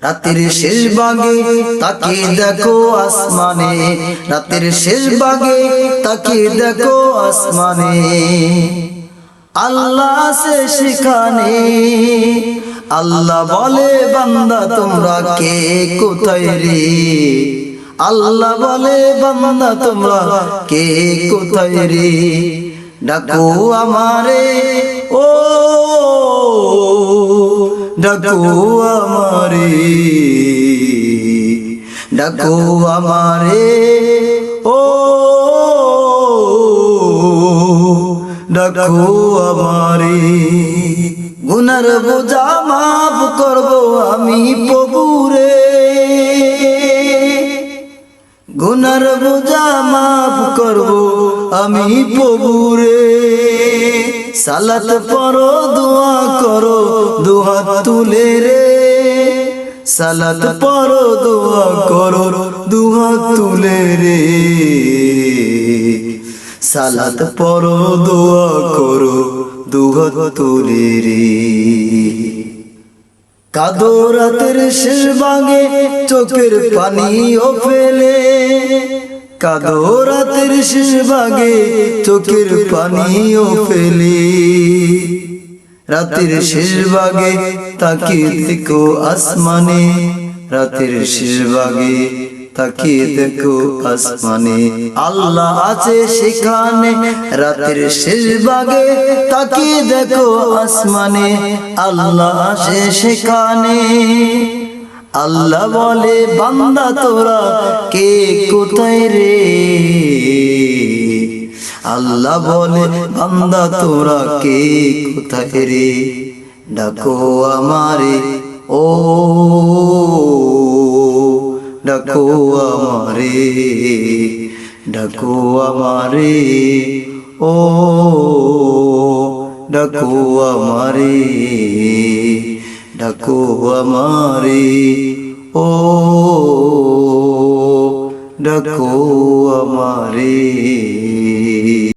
রাতের শেষ ভাগে তাকিয়ে দেখো আসমানে, রাতের শেষ ভাগে তাকিয়ে দেখো আসমানে, আল্লাহ আছে সেখানে। আল্লাহ বলে বান্দা তোমরা কে কোথায় রে, আল্লাহ বলে বান্দা তোমরা কে কোথায় রে, ডাকো আমারে ও ডাকো আমারে, ডাকো আমারে ও ডাকো আমারে। গুনার বোঝা মাফ করব আমি প্রভুরে, গুনার বোঝা মাফ করব আমি প্রভুরে। সালাত পড়ো দোয়া করো দুহাত তুলে রে, সালাত পড়ো দোয়া করো দুহাত তুলে রে, সালাত পড়ো দোয়া করো দুহাত তুলে রে। কাঁদো রাতের শেষ ভাগে চোখের পানিও ফেলে, কাঁদো রাতের শেষ ভাগে চোখের পানিও ফেলে, রাতের শেষ ভাগে তাকিয়ে দেখো আসমানে, রাতের শেষ ভাগে তাকিয়ে দেখো আসমানে, আল্লাহ আছে সেখানে। রাতের শেষ ভাগে তাকিয়ে দেখো আসমানে, আল্লাহ আছে সেখানে। আল্লাহ বলে বান্দা তোরা কে কোথায় রে, আল্লাহ বলে বান্দা তোরা কে কোথায় রে, ডাকো আমারে ও ডাকো আমারে, ডাকো আমারে ও ডাকো আমারে, ডাকো আমারে ও ডাকো আমারে।